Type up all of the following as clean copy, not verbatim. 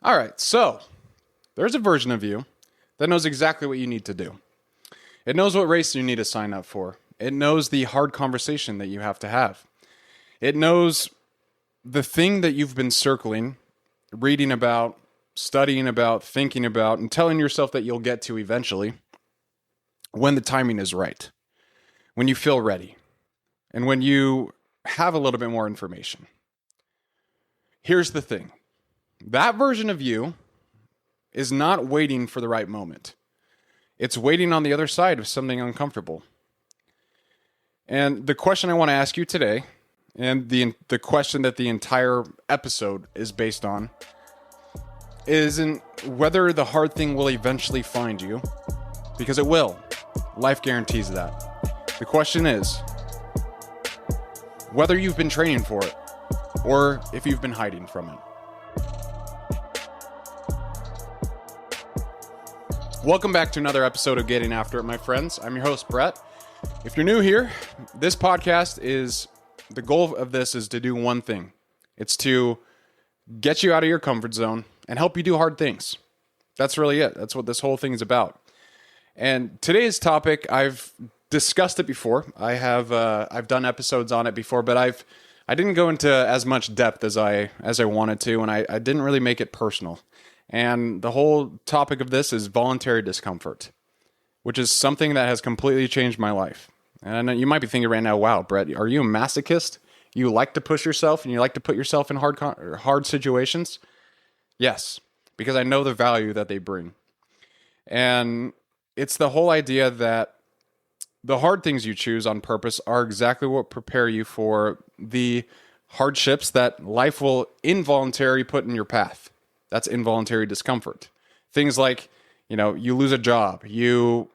All right, so there's a version of you that knows exactly what you need to do. It knows what race you need to sign up for. It knows the hard conversation that you have to have. It knows the thing that you've been circling, reading about, studying about, thinking about, and telling yourself that you'll get to eventually when the timing is right, when you feel ready, and when you have a little bit more information. Here's the thing. That version of you is not waiting for the right moment. It's waiting on the other side of something uncomfortable. And the question I want to ask you today, and the question that the entire episode is based on, isn't whether the hard thing will eventually find you, because it will. Life guarantees that. The question is whether you've been training for it or if you've been hiding from it. Welcome back to another episode of Getting After It, my friends. I'm your host, Brett. If you're new here, this podcast the goal of this is to do one thing. It's to get you out of your comfort zone and help you do hard things. That's really it. That's what this whole thing is about. And today's topic, I've discussed it before. I've done episodes on it before, but I didn't go into as much depth as I wanted to, and I didn't really make it personal. And the whole topic of this is voluntary discomfort, which is something that has completely changed my life. And I know you might be thinking right now, wow, Brett, are you a masochist? You like to push yourself and you like to put yourself in hard situations? Yes, because I know the value that they bring. And it's the whole idea that the hard things you choose on purpose are exactly what prepare you for the hardships that life will involuntarily put in your path. That's involuntary discomfort. Things like, you lose a job, you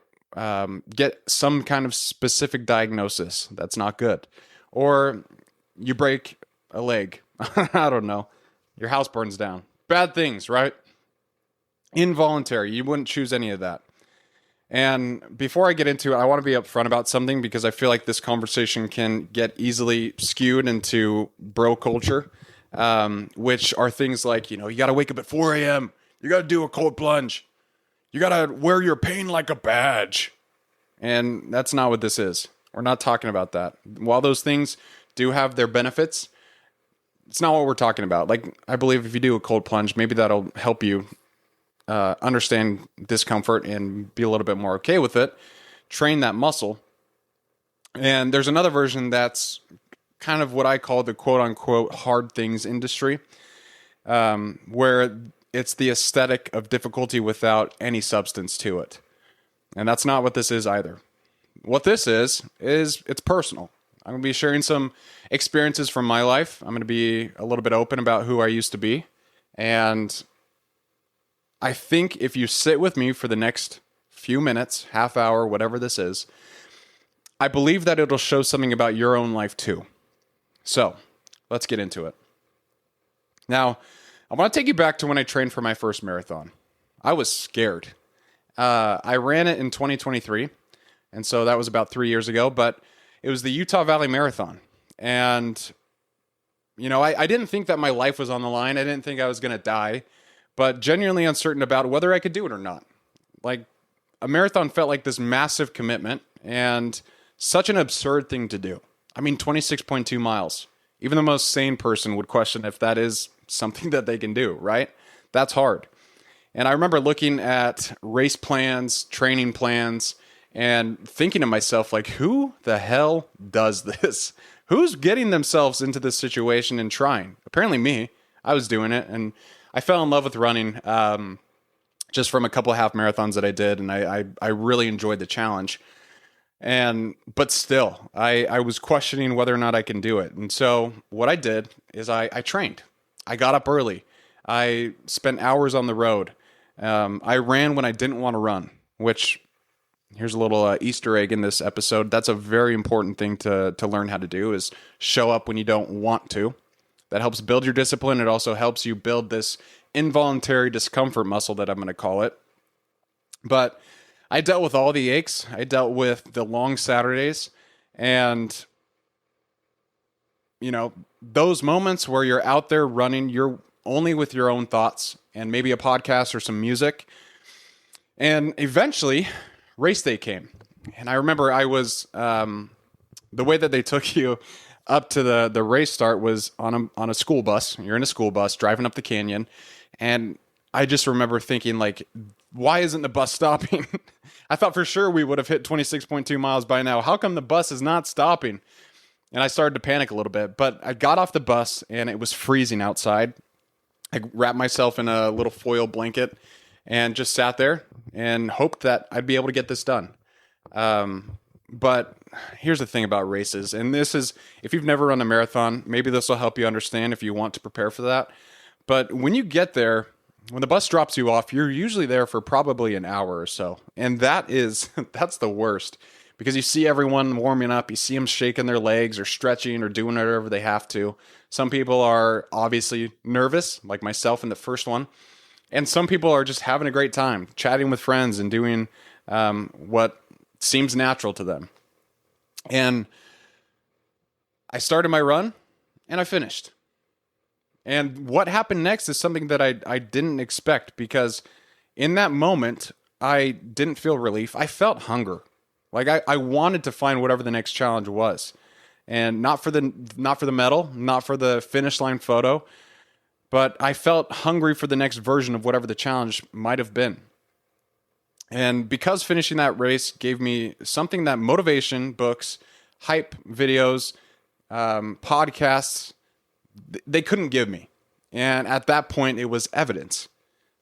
get some kind of specific diagnosis that's not good, or you break a leg. I don't know. Your house burns down. Bad things, right? Involuntary. You wouldn't choose any of that. And before I get into it, I want to be upfront about something because I feel like this conversation can get easily skewed into bro culture. Which are things like, you got to wake up at 4 a.m. You got to do a cold plunge. You got to wear your pain like a badge. And that's not what this is. We're not talking about that. While those things do have their benefits, it's not what we're talking about. Like, I believe if you do a cold plunge, maybe that'll help you understand discomfort and be a little bit more okay with it. Train that muscle. And there's another version that's kind of what I call the quote-unquote hard things industry, where it's the aesthetic of difficulty without any substance to it. And that's not what this is either. What this is it's personal. I'm going to be sharing some experiences from my life. I'm going to be a little bit open about who I used to be. And I think if you sit with me for the next few minutes, half hour, whatever this is, I believe that it'll show something about your own life too. So, let's get into it. Now, I want to take you back to when I trained for my first marathon. I was scared. I ran it in 2023, and so that was about 3 years ago, but it was the Utah Valley Marathon. And, I didn't think that my life was on the line. I didn't think I was going to die, but genuinely uncertain about whether I could do it or not. Like, a marathon felt like this massive commitment and such an absurd thing to do. 26.2 miles. Even the most sane person would question if that is something that they can do, right? That's hard. And I remember looking at race plans, training plans, and thinking to myself, like, who the hell does this? Who's getting themselves into this situation and trying? Apparently me. I was doing it, and I fell in love with running just from a couple of half marathons that I did, and I really enjoyed the challenge. But still, I was questioning whether or not I can do it. And so what I did is I trained. I got up early. I spent hours on the road. I ran when I didn't want to run, which here's a little Easter egg in this episode. That's a very important thing to learn how to do, is show up when you don't want to. That helps build your discipline. It also helps you build this involuntary discomfort muscle that I'm going to call it. But I dealt with all the aches. I dealt with the long Saturdays, and those moments where you're out there running, you're only with your own thoughts and maybe a podcast or some music. And eventually, race day came. And I remember I was, the way that they took you up to the race start was on a school bus. You're in a school bus driving up the canyon. And I just remember thinking, like, why isn't the bus stopping? I thought for sure we would have hit 26.2 miles by now. How come the bus is not stopping? And I started to panic a little bit, but I got off the bus and it was freezing outside. I wrapped myself in a little foil blanket and just sat there and hoped that I'd be able to get this done. But here's the thing about races, and this is, if you've never run a marathon, maybe this will help you understand if you want to prepare for that. But when you get there, when the bus drops you off, you're usually there for probably an hour or so. And that's the worst, because you see everyone warming up, you see them shaking their legs or stretching or doing whatever they have to. Some people are obviously nervous, like myself in the first one. And some people are just having a great time, chatting with friends and doing what seems natural to them. And I started my run and I finished. And what happened next is something that I didn't expect, because in that moment, I didn't feel relief. I felt hunger. Like I wanted to find whatever the next challenge was. And not for the medal, not for the finish line photo, but I felt hungry for the next version of whatever the challenge might have been. And because finishing that race gave me something that motivation books, hype videos, podcasts, they couldn't give me. And at that point, it was evidence.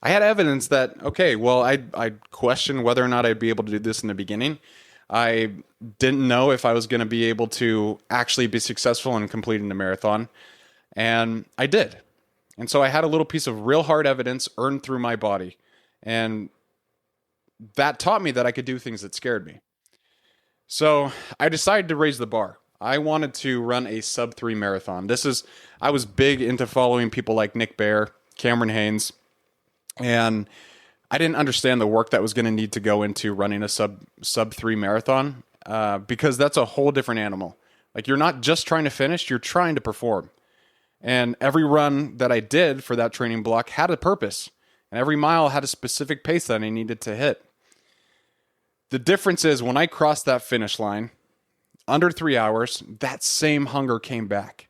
I had evidence that, okay, well, I questioned whether or not I'd be able to do this in the beginning. I didn't know if I was going to be able to actually be successful in completing the marathon. And I did. And so I had a little piece of real hard evidence earned through my body. And that taught me that I could do things that scared me. So I decided to raise the bar. I wanted to run a sub-3 marathon. I was big into following people like Nick Bare, Cameron Haynes, and I didn't understand the work that was going to need to go into running a sub-3 marathon, because that's a whole different animal. Like, you're not just trying to finish, you're trying to perform. And every run that I did for that training block had a purpose, and every mile had a specific pace that I needed to hit. The difference is, when I crossed that finish line, under 3 hours, that same hunger came back.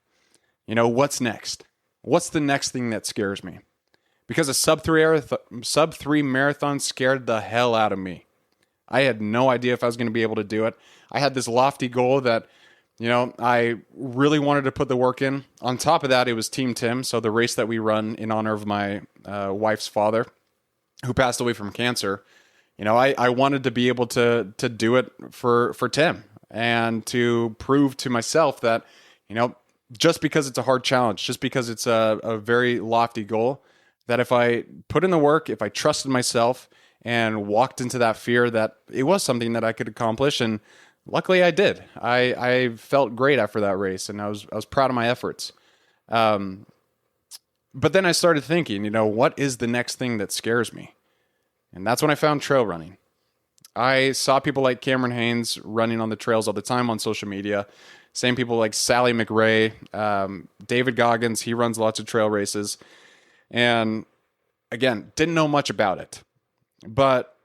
You know, what's next? What's the next thing that scares me? Because a sub-3 marathon scared the hell out of me. I had no idea if I was going to be able to do it. I had this lofty goal that, you know, I really wanted to put the work in. On top of that, it was Team Tim, so the race that we run in honor of my wife's father, who passed away from cancer. You know, I wanted to be able to do it for Tim, and to prove to myself that, you know, just because it's a hard challenge, just because it's a very lofty goal, that if I put in the work, if I trusted myself and walked into that fear, that it was something that I could accomplish. And luckily I did. I felt great after that race, and I was proud of my efforts. But then I started thinking, you know, what is the next thing that scares me? And that's when I found trail running. I saw people like Cameron Haynes running on the trails all the time on social media. Same people like Sally McRae, David Goggins, he runs lots of trail races. And again, didn't know much about it. But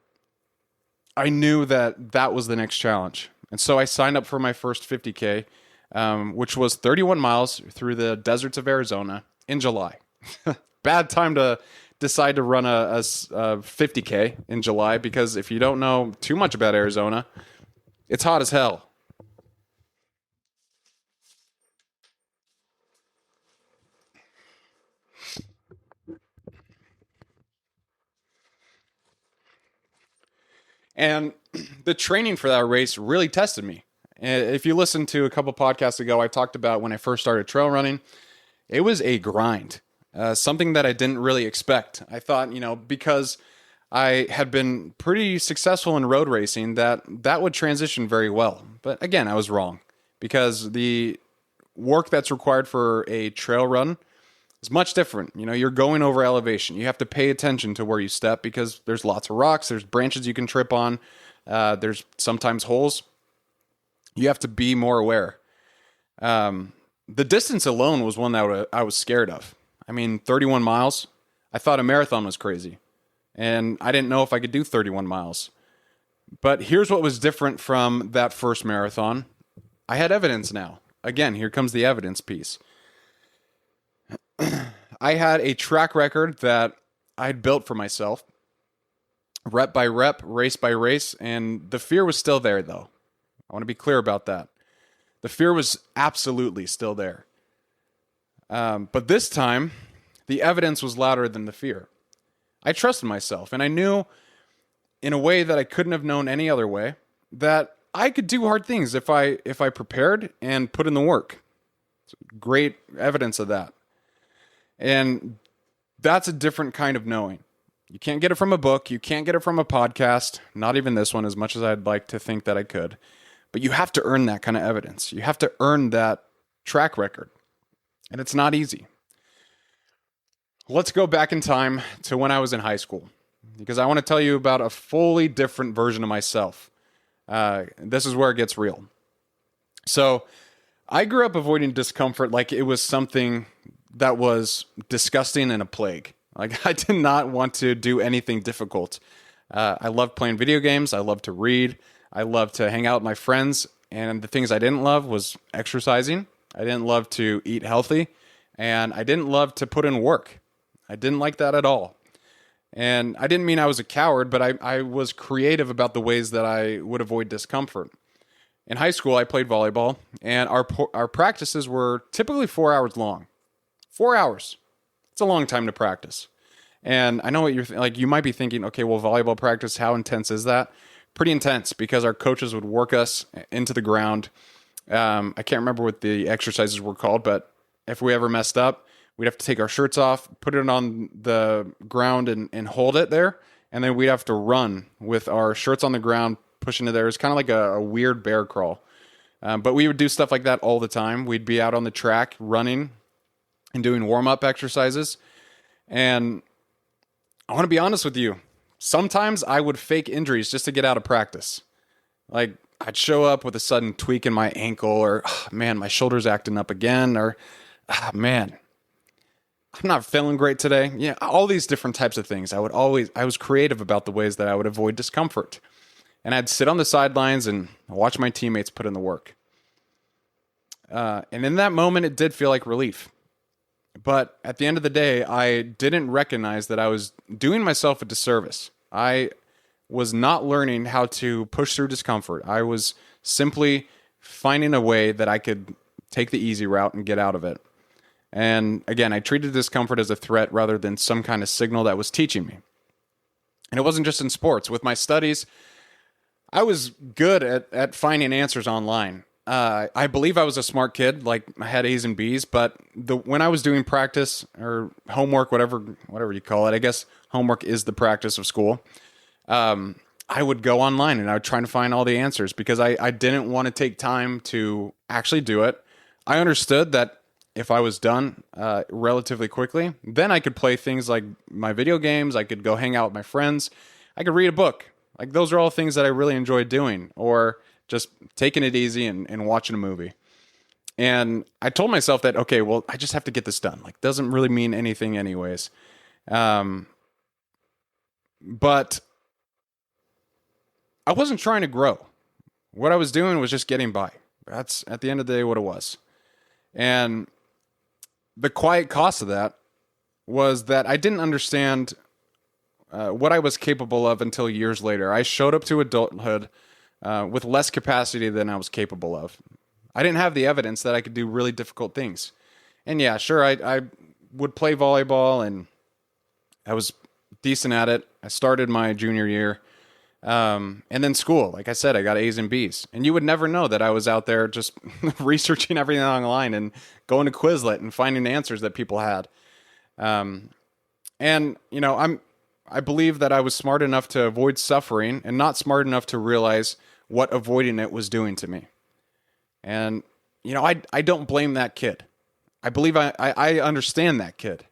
I knew that that was the next challenge. And so I signed up for my first 50K, which was 31 miles through the deserts of Arizona in July. Bad time to decide to run a 50K in July, because if you don't know too much about Arizona, it's hot as hell. And the training for that race really tested me. If you listen to a couple podcasts ago, I talked about when I first started trail running, it was a grind. Something that I didn't really expect. I thought, you know, because I had been pretty successful in road racing, that would transition very well. But again, I was wrong, because the work that's required for a trail run is much different. You know, you're going over elevation. You have to pay attention to where you step, because there's lots of rocks, there's branches you can trip on, there's sometimes holes. You have to be more aware. The distance alone was one that I was scared of. I mean, 31 miles. I thought a marathon was crazy. And I didn't know if I could do 31 miles. But here's what was different from that first marathon. I had evidence now. Again, here comes the evidence piece. I had a track record that I'd built for myself, rep by rep, race by race, and the fear was still there, though. I want to be clear about that. The fear was absolutely still there. But this time, the evidence was louder than the fear. I trusted myself, and I knew in a way that I couldn't have known any other way that I could do hard things if I prepared and put in the work. Great evidence of that. And that's a different kind of knowing. You can't get it from a book. You can't get it from a podcast. Not even this one, as much as I'd like to think that I could. But you have to earn that kind of evidence. You have to earn that track record. And it's not easy. Let's go back in time to when I was in high school, because I want to tell you about a fully different version of myself. This is where it gets real. So I grew up avoiding discomfort like it was something that was disgusting and a plague. Like, I did not want to do anything difficult. I loved playing video games. I loved to read. I loved to hang out with my friends. And the things I didn't love was exercising. I didn't love to eat healthy. And I didn't love to put in work. I didn't like that at all. And I didn't mean I was a coward, but I was creative about the ways that I would avoid discomfort. In high school, I played volleyball, and our practices were typically 4 hours long. 4 hours. It's a long time to practice. And I know what you're like. You might be thinking, okay, well, volleyball practice, how intense is that? Pretty intense, because our coaches would work us into the ground. I can't remember what the exercises were called, but if we ever messed up, we'd have to take our shirts off, put it on the ground and hold it there. And then we'd have to run with our shirts on the ground, pushing it there. It's kind of like a weird bear crawl. But we would do stuff like that all the time. We'd be out on the track running and doing warm-up exercises. And I want to be honest with you. Sometimes I would fake injuries just to get out of practice. Like, I'd show up with a sudden tweak in my ankle, or, oh, man, my shoulder's acting up again, or, oh, man, I'm not feeling great today. Yeah, all these different types of things. I was creative about the ways that I would avoid discomfort. And I'd sit on the sidelines and watch my teammates put in the work. And in that moment, it did feel like relief. But at the end of the day, I didn't recognize that I was doing myself a disservice. I was not learning how to push through discomfort. I was simply finding a way that I could take the easy route and get out of it. And again, I treated discomfort as a threat rather than some kind of signal that was teaching me. And it wasn't just in sports. With my studies, I was good at finding answers online. I believe I was a smart kid, like I had A's and B's, but when I was doing practice or homework, whatever you call it, I guess homework is the practice of school. I would go online and I would try to find all the answers because I didn't want to take time to actually do it. I understood that if I was done relatively quickly, then I could play things like my video games. I could go hang out with my friends. I could read a book. Like, those are all things that I really enjoyed doing, or just taking it easy and watching a movie. And I told myself that, okay, well, I just have to get this done. Like, doesn't really mean anything anyways. But I wasn't trying to grow. What I was doing was just getting by. That's, at the end of the day, what it was. And the quiet cost of that was that I didn't understand what I was capable of until years later. I showed up to adulthood with less capacity than I was capable of. I didn't have the evidence that I could do really difficult things. And yeah, sure, I would play volleyball, and I was decent at it. I started my junior year. And then school, like I said, I got A's and B's. And you would never know that I was out there just researching everything online and going to Quizlet and finding answers that people had. And, you know, I believe that I was smart enough to avoid suffering and not smart enough to realize what avoiding it was doing to me. And, you know, I don't blame that kid. I believe I understand that kid.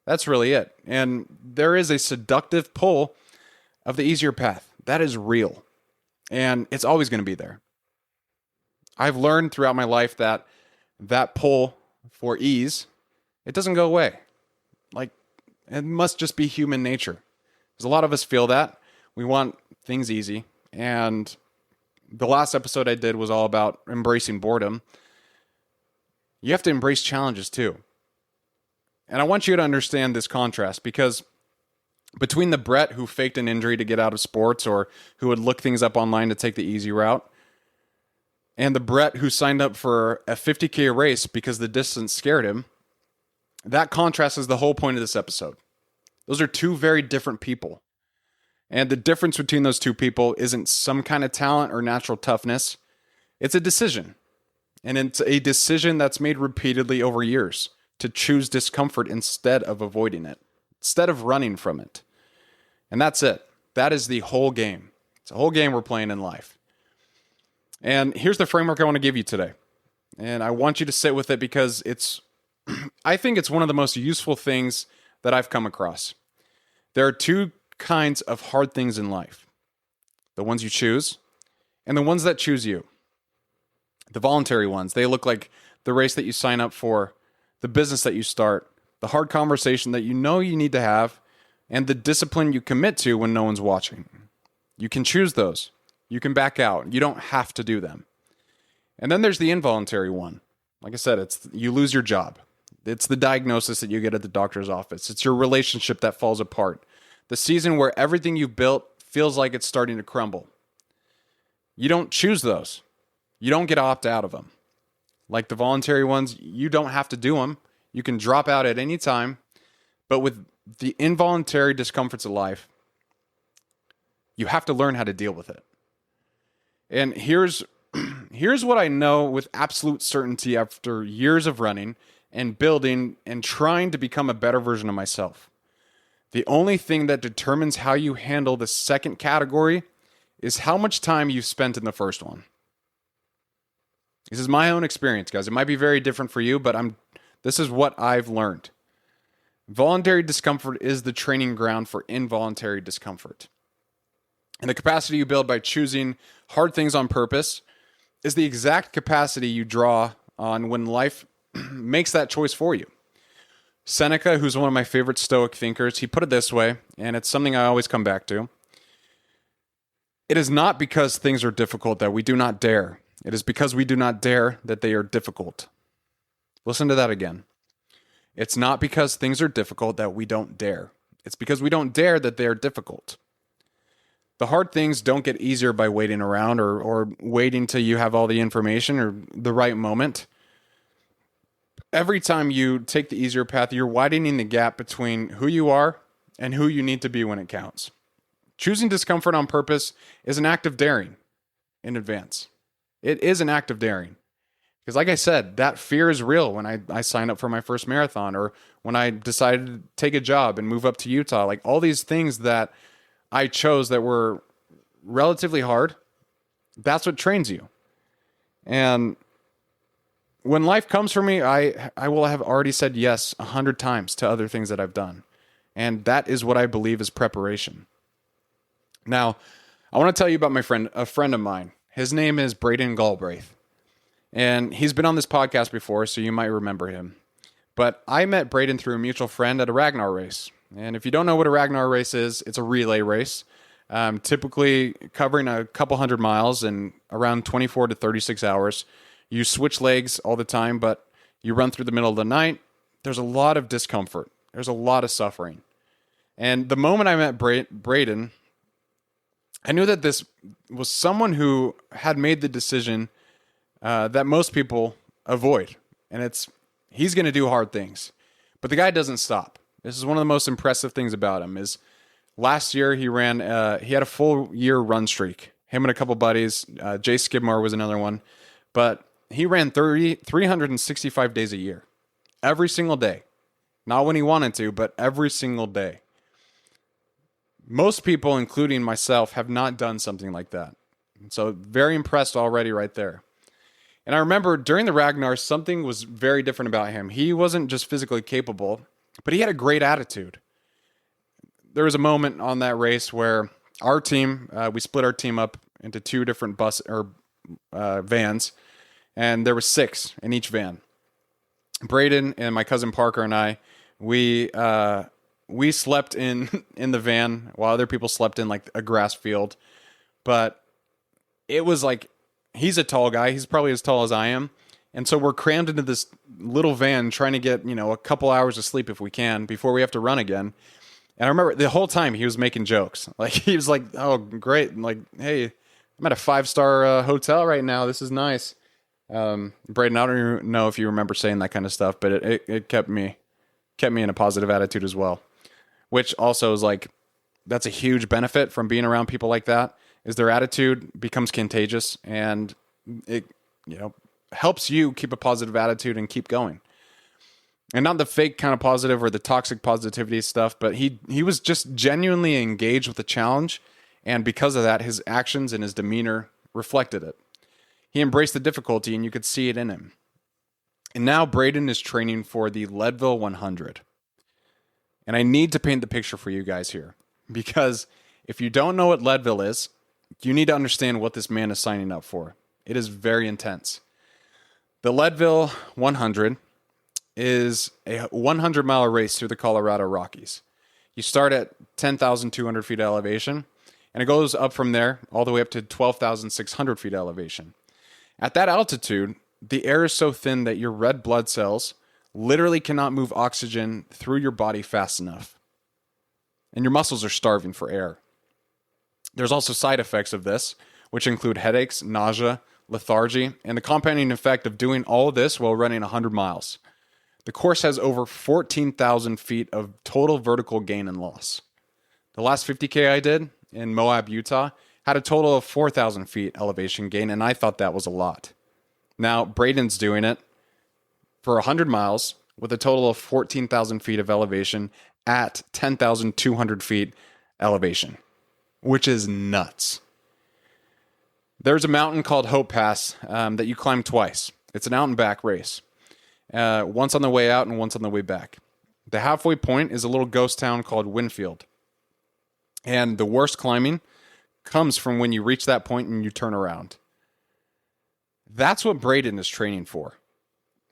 That's really it. And there is a seductive pull of the easier path. That is real. And it's always going to be there. I've learned throughout my life that pull for ease, it doesn't go away. It must just be human nature. Because a lot of us feel that. We want things easy. And the last episode I did was all about embracing boredom. You have to embrace challenges too. And I want you to understand this contrast, because between the Brett who faked an injury to get out of sports, or who would look things up online to take the easy route, and the Brett who signed up for a 50K race because the distance scared him, that contrast is the whole point of this episode. Those are two very different people. And the difference between those two people isn't some kind of talent or natural toughness. It's a decision. And it's a decision that's made repeatedly over years to choose discomfort instead of avoiding it, instead of running from it. And that's it. That is the whole game. It's a whole game we're playing in life. And here's the framework I want to give you today. And I want you to sit with it, because I think it's one of the most useful things that I've come across. There are two kinds of hard things in life: the ones you choose and the ones that choose you. The voluntary ones, they look like the race that you sign up for, the business that you start, the hard conversation that you know you need to have, and the discipline you commit to when no one's watching. You can choose those. You can back out. You don't have to do them. And then there's the involuntary one. Like I said, it's you lose your job. It's the diagnosis that you get at the doctor's office. It's your relationship that falls apart. The season where everything you've built feels like it's starting to crumble. You don't choose those. You don't get to opt out of them. Like the voluntary ones, you don't have to do them. You can drop out at any time. But with the involuntary discomforts of life, you have to learn how to deal with it. And here's what I know with absolute certainty after years of running and building and trying to become a better version of myself. The only thing that determines how you handle the second category is how much time you've spent in the first one. This is my own experience, guys. It might be very different for you, but this is what I've learned. Voluntary discomfort is the training ground for involuntary discomfort. And the capacity you build by choosing hard things on purpose is the exact capacity you draw on when life makes that choice for you. Seneca, who's one of my favorite Stoic thinkers, he put it this way, and it's something I always come back to. It is not because things are difficult that we do not dare. It is because we do not dare that they are difficult. Listen to that again. It's not because things are difficult that we don't dare. It's because we don't dare that they are difficult. The hard things don't get easier by waiting around or waiting till you have all the information or the right moment. Every time you take the easier path, you're widening the gap between who you are and who you need to be when it counts. Choosing discomfort on purpose is an act of daring in advance. It is an act of daring. Because like I said, that fear is real when I signed up for my first marathon, or when I decided to take a job and move up to Utah. Like all these things that I chose that were relatively hard, that's what trains you. And when life comes for me, I will have already said yes 100 times to other things that I've done. And that is what I believe is preparation. Now, I want to tell you about a friend of mine. His name is Braden Galbraith. And he's been on this podcast before, so you might remember him. But I met Braden through a mutual friend at a Ragnar race. And if you don't know what a Ragnar race is, it's a relay race, typically covering a couple hundred miles in around 24 to 36 hours. You switch legs all the time, but you run through the middle of the night. There's a lot of discomfort. There's a lot of suffering. And the moment I met Braden, I knew that this was someone who had made the decision that most people avoid. And he's going to do hard things. But the guy doesn't stop. This is one of the most impressive things about him is last year he had a full year run streak. Him and a couple buddies, Jay Skidmore was another one. But he ran 365 days a year. Every single day. Not when he wanted to, but every single day. Most people, including myself, have not done something like that. So very impressed already right there. And I remember during the Ragnar, something was very different about him. He wasn't just physically capable, but he had a great attitude. There was a moment on that race where our team, we split our team up into two different vans, and there were 6 in each van. Braden and my cousin Parker and I, we we slept in the van while other people slept in like a grass field. But it was like, he's a tall guy. He's probably as tall as I am. And so we're crammed into this little van trying to get, a couple hours of sleep if we can before we have to run again. And I remember the whole time he was making jokes. Like, he was like, oh, great. And like, hey, I'm at a 5-star hotel right now. This is nice. Braden, I don't even know if you remember saying that kind of stuff, but it kept me in a positive attitude as well. Which also is like, that's a huge benefit from being around people like that, is their attitude becomes contagious, and it, helps you keep a positive attitude and keep going. And not the fake kind of positive or the toxic positivity stuff, but he was just genuinely engaged with the challenge. And because of that, his actions and his demeanor reflected it. He embraced the difficulty, and you could see it in him. And now Braden is training for the Leadville 100. And I need to paint the picture for you guys here, because if you don't know what Leadville is, you need to understand what this man is signing up for. It is very intense. The Leadville 100 is a 100-mile race through the Colorado Rockies. You start at 10,200 feet elevation, and it goes up from there all the way up to 12,600 feet elevation. At that altitude, the air is so thin that your red blood cells literally cannot move oxygen through your body fast enough. And your muscles are starving for air. There's also side effects of this, which include headaches, nausea, lethargy, and the compounding effect of doing all of this while running 100 miles. The course has over 14,000 feet of total vertical gain and loss. The last 50K I did in Moab, Utah, had a total of 4,000 feet elevation gain, and I thought that was a lot. Now, Braden's doing it for 100 miles with a total of 14,000 feet of elevation at 10,200 feet elevation, which is nuts. There's a mountain called Hope Pass that you climb twice. It's an out and back race. Once on the way out and once on the way back. The halfway point is a little ghost town called Winfield. And the worst climbing comes from when you reach that point and you turn around. That's what Braden is training for.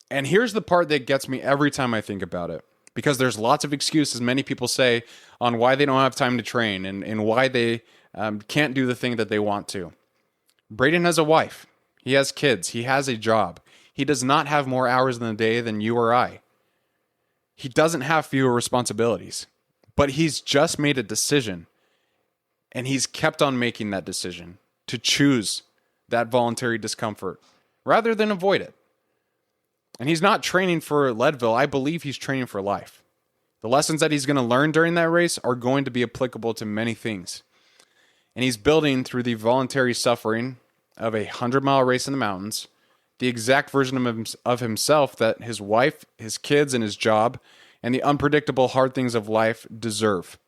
And here's the part that gets me every time I think about it. Because there's lots of excuses many people say on why they don't have time to train and why they can't do the thing that they want to. Braden has a wife. He has kids. He has a job. He does not have more hours in the day than you or I. He doesn't have fewer responsibilities. But he's just made a decision. And he's kept on making that decision to choose that voluntary discomfort rather than avoid it. And he's not training for Leadville. I believe he's training for life. The lessons that he's going to learn during that race are going to be applicable to many things. And he's building through the voluntary suffering of a 100-mile race in the mountains, the exact version of himself that his wife, his kids, and his job, and the unpredictable hard things of life deserve.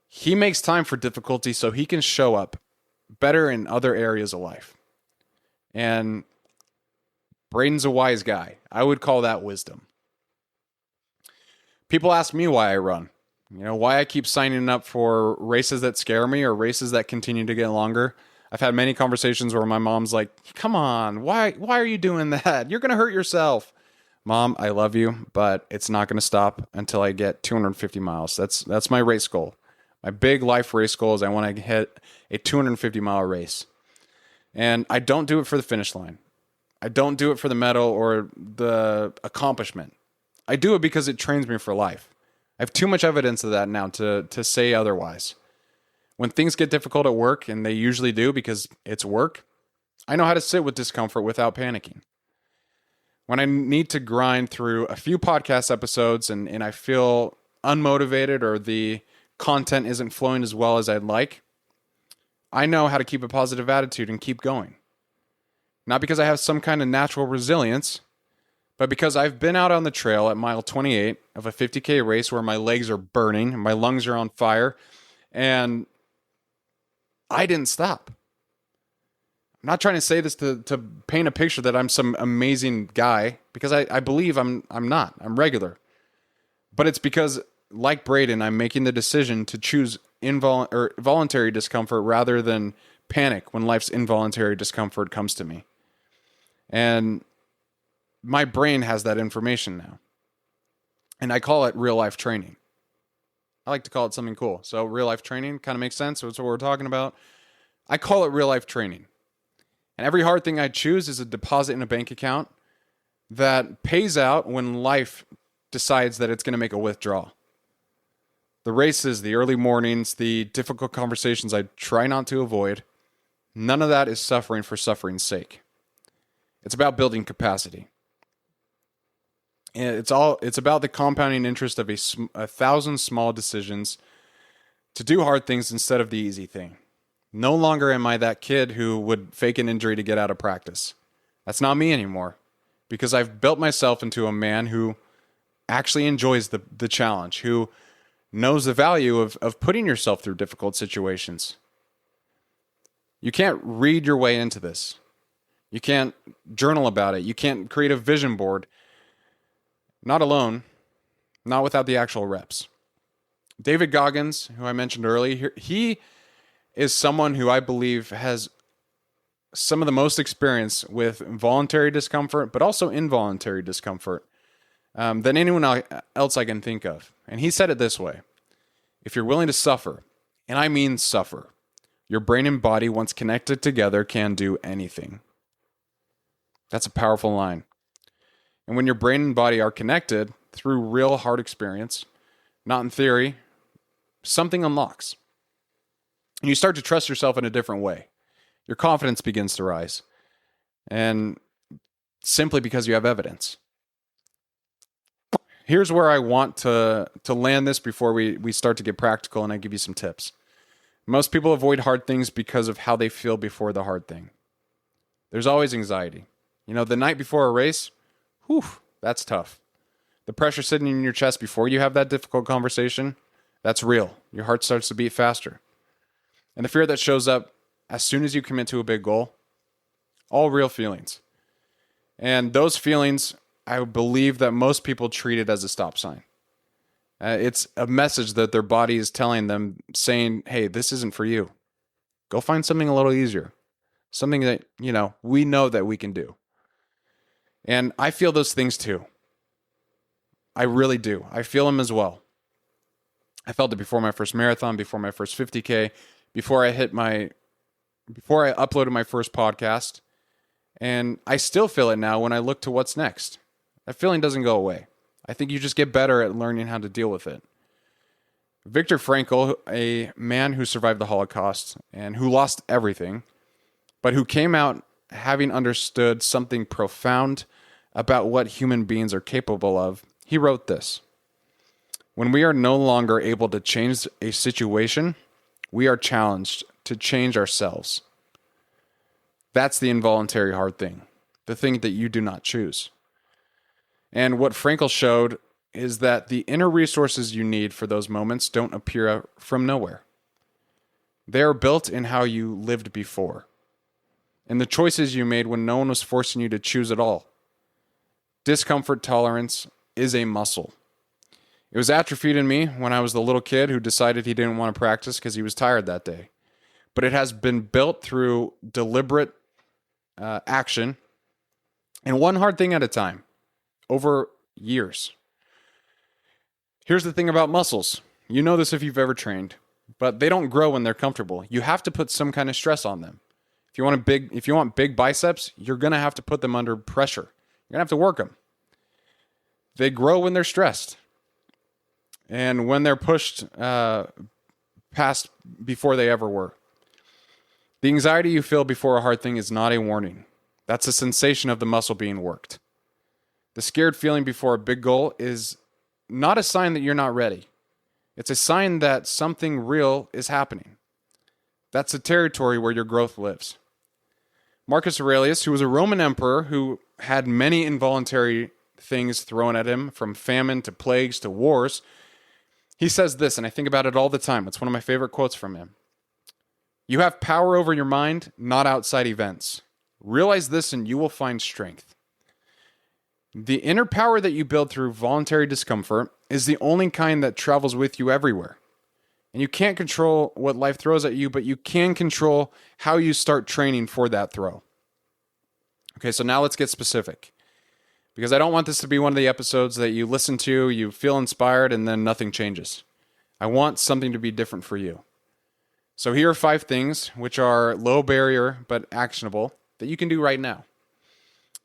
He makes time for difficulty so he can show up better in other areas of life. And Braden's a wise guy. I would call that wisdom. People ask me why I run. Why I keep signing up for races that scare me or races that continue to get longer. I've had many conversations where my mom's like, come on, why are you doing that? You're going to hurt yourself. Mom, I love you, but it's not going to stop until I get 250 miles. That's my race goal. My big life race goal is I want to hit a 250-mile race. And I don't do it for the finish line. I don't do it for the medal or the accomplishment. I do it because it trains me for life. I have too much evidence of that now to say otherwise. When things get difficult at work, and they usually do because it's work, I know how to sit with discomfort without panicking. When I need to grind through a few podcast episodes and I feel unmotivated or the content isn't flowing as well as I'd like, I know how to keep a positive attitude and keep going. Not because I have some kind of natural resilience, but because I've been out on the trail at mile 28 of a 50K race where my legs are burning, my lungs are on fire, and I didn't stop. I'm not trying to say this to paint a picture that I'm some amazing guy, because I believe I'm not. I'm regular. But it's because, like Braden, I'm making the decision to choose voluntary discomfort rather than panic when life's involuntary discomfort comes to me. And my brain has that information now. And I call it real life training. I like to call it something cool. So real life training kind of makes sense. So that's what we're talking about. I call it real life training. And every hard thing I choose is a deposit in a bank account that pays out when life decides that it's going to make a withdrawal. The races, the early mornings, the difficult conversations I try not to avoid, none of that is suffering for suffering's sake. It's about building capacity. And it's about the compounding interest of 1,000 small decisions to do hard things instead of the easy thing. No longer am I that kid who would fake an injury to get out of practice. That's not me anymore, because I've built myself into a man who actually enjoys the challenge, who knows the value of putting yourself through difficult situations. You can't read your way into this. You can't journal about it. You can't create a vision board. Not alone, not without the actual reps. David Goggins, who I mentioned earlier, he is someone who I believe has some of the most experience with voluntary discomfort, but also involuntary discomfort than anyone else I can think of. And he said it this way: if you're willing to suffer, and I mean suffer, your brain and body, once connected together, can do anything. That's a powerful line. And when your brain and body are connected through real hard experience, not in theory, something unlocks. And you start to trust yourself in a different way. Your confidence begins to rise. And simply because you have evidence. Here's where I want to land this before we start to get practical and I give you some tips. Most people avoid hard things because of how they feel before the hard thing. There's always anxiety. You know, the night before a race, whew, that's tough. The pressure sitting in your chest before you have that difficult conversation, that's real. Your heart starts to beat faster. And the fear that shows up as soon as you commit to a big goal, all real feelings. And those feelings, I believe that most people treat it as a stop sign. It's a message that their body is telling them, saying, hey, this isn't for you. Go find something a little easier. Something that, we know that we can do. And I feel those things too. I really do. I feel them as well. I felt it before my first marathon, before my first 50K, before I uploaded my first podcast. And I still feel it now when I look to what's next. That feeling doesn't go away. I think you just get better at learning how to deal with it. Viktor Frankl, a man who survived the Holocaust and who lost everything, but who came out having understood something profound about what human beings are capable of, he wrote this: when we are no longer able to change a situation, we are challenged to change ourselves. That's the involuntary hard thing, the thing that you do not choose. And what Frankl showed is that the inner resources you need for those moments don't appear from nowhere. They are built in how you lived before, and the choices you made when no one was forcing you to choose at all. Discomfort tolerance is a muscle. It was atrophied in me when I was the little kid who decided he didn't want to practice because he was tired that day. But it has been built through deliberate action and one hard thing at a time over years. Here's the thing about muscles. You know this if you've ever trained, but they don't grow when they're comfortable. You have to put some kind of stress on them. If you want big biceps, you're going to have to put them under pressure. You're going to have to work them. They grow when they're stressed. And when they're pushed past before they ever were. The anxiety you feel before a hard thing is not a warning. That's a sensation of the muscle being worked. The scared feeling before a big goal is not a sign that you're not ready. It's a sign that something real is happening. That's the territory where your growth lives. Marcus Aurelius, who was a Roman emperor who had many involuntary things thrown at him, from famine to plagues to wars, he says this, and I think about it all the time. It's one of my favorite quotes from him. You have power over your mind, not outside events. Realize this and you will find strength. The inner power that you build through voluntary discomfort is the only kind that travels with you everywhere. And you can't control what life throws at you, but you can control how you start training for that throw. Okay, so now let's get specific. because I don't want this to be one of the episodes that you listen to, you feel inspired, and then nothing changes. I want something to be different for you. So here are 5 things which are low barrier but actionable that you can do right now.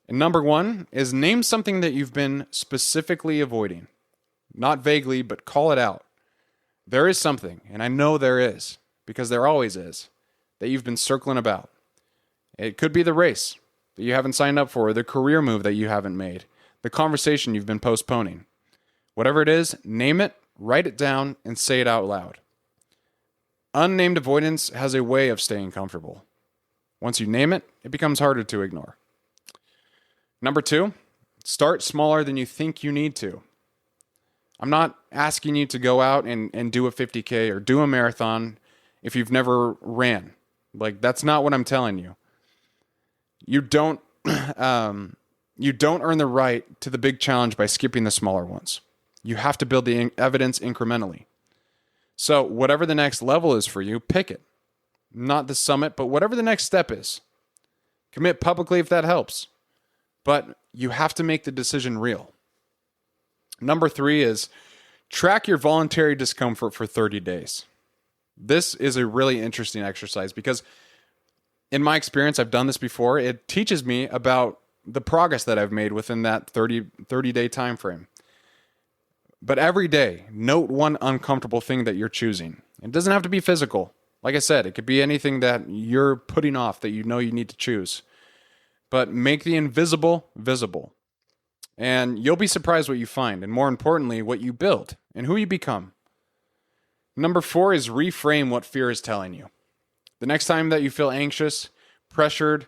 And number 1 is name something that you've been specifically avoiding. Not vaguely, but call it out. There is something, and I know there is, because there always is, that you've been circling about. It could be the race that you haven't signed up for, or the career move that you haven't made, the conversation you've been postponing. Whatever it is, name it, write it down, and say it out loud. Unnamed avoidance has a way of staying comfortable. Once you name it, it becomes harder to ignore. Number 2, start smaller than you think you need to. I'm not asking you to go out and do a 50K or do a marathon if you've never ran. Like, that's not what I'm telling you. You don't earn the right to the big challenge by skipping the smaller ones. You have to build the evidence incrementally. So whatever the next level is for you, pick it. Not the summit, but whatever the next step is. Commit publicly if that helps. But you have to make the decision real. Number 3 is track your voluntary discomfort for 30 days. This is a really interesting exercise because in my experience, I've done this before. It teaches me about the progress that I've made within that 30-day time frame. But every day, note one uncomfortable thing that you're choosing. It doesn't have to be physical. Like I said, it could be anything that you're putting off that you know you need to choose. But make the invisible visible. And you'll be surprised what you find, and more importantly, what you build and who you become. Number 4 is reframe what fear is telling you. The next time that you feel anxious, pressured,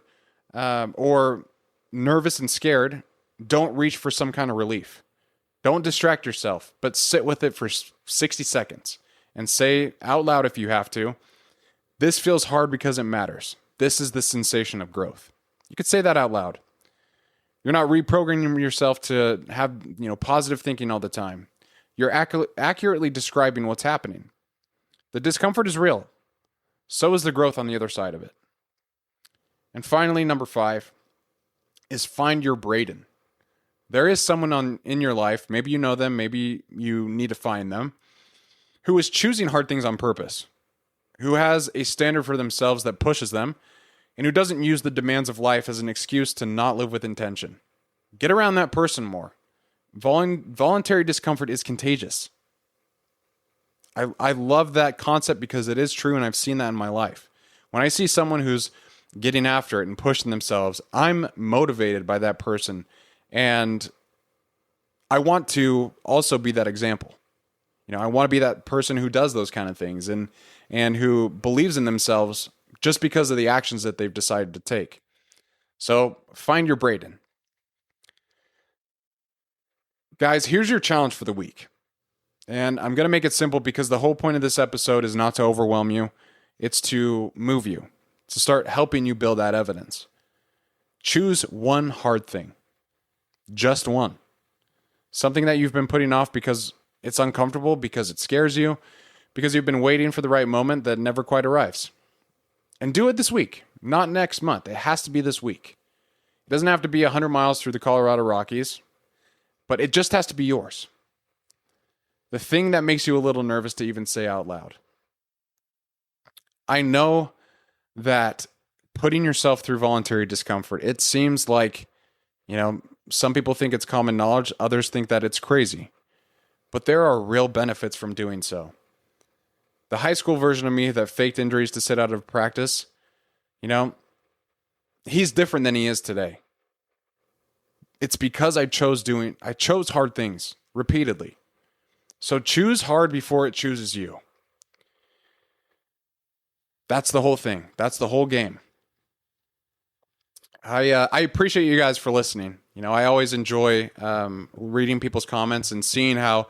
or nervous and scared, don't reach for some kind of relief. Don't distract yourself, but sit with it for 60 seconds and say out loud if you have to, this feels hard because it matters. This is the sensation of growth. You could say that out loud. You're not reprogramming yourself to have, positive thinking all the time. You're accurately describing what's happening. The discomfort is real. So is the growth on the other side of it. And finally, number 5 is find your Braden. There is someone in your life, maybe you know them, maybe you need to find them, who is choosing hard things on purpose, who has a standard for themselves that pushes them, and who doesn't use the demands of life as an excuse to not live with intention. Get around that person more. Voluntary discomfort is contagious. I love that concept because it is true, and I've seen that in my life. When I see someone who's getting after it and pushing themselves, I'm motivated by that person, and I want to also be that example. I want to be that person who does those kind of things and who believes in themselves just because of the actions that they've decided to take. So find your Braden. Guys, here's your challenge for the week. And I'm going to make it simple because the whole point of this episode is not to overwhelm you. It's to move you, to start helping you build that evidence. Choose one hard thing. Just one. Something that you've been putting off because it's uncomfortable, because it scares you, because you've been waiting for the right moment that never quite arrives. And do it this week, not next month. It has to be this week. It doesn't have to be 100 miles through the Colorado Rockies, but it just has to be yours. The thing that makes you a little nervous to even say out loud. I know that putting yourself through voluntary discomfort, it seems like, some people think it's common knowledge, others think that it's crazy. But there are real benefits from doing so. The high school version of me that faked injuries to sit out of practice, he's different than he is today. It's because I chose hard things repeatedly. So choose hard before it chooses you. That's the whole thing. That's the whole game. I appreciate you guys for listening. I always enjoy reading people's comments and seeing how,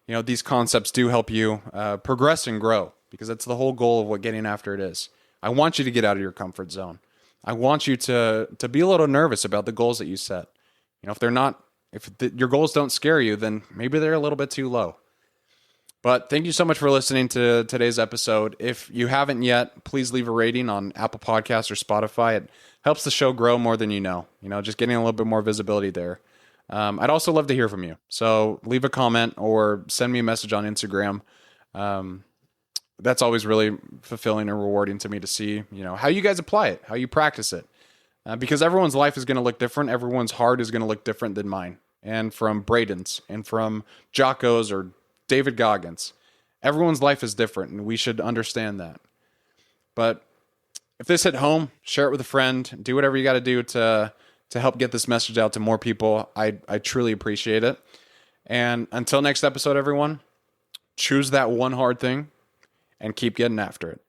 these concepts do help you progress and grow, because that's the whole goal of what getting after it is. I want you to get out of your comfort zone. I want you to be a little nervous about the goals that you set. If your goals don't scare you, then maybe they're a little bit too low. But thank you so much for listening to today's episode. If you haven't yet, please leave a rating on Apple Podcasts or Spotify. It helps the show grow more than you know. Just getting a little bit more visibility there. I'd also love to hear from you. So leave a comment or send me a message on Instagram. That's always really fulfilling and rewarding to me to see, how you guys apply it, how you practice it. Because everyone's life is going to look different. Everyone's heart is going to look different than mine. And from Braden's and from Jocko's or David Goggins. Everyone's life is different, and we should understand that. But if this hit home, share it with a friend. Do whatever you got to do to help get this message out to more people. I truly appreciate it. And until next episode, everyone, choose that one hard thing and keep getting after it.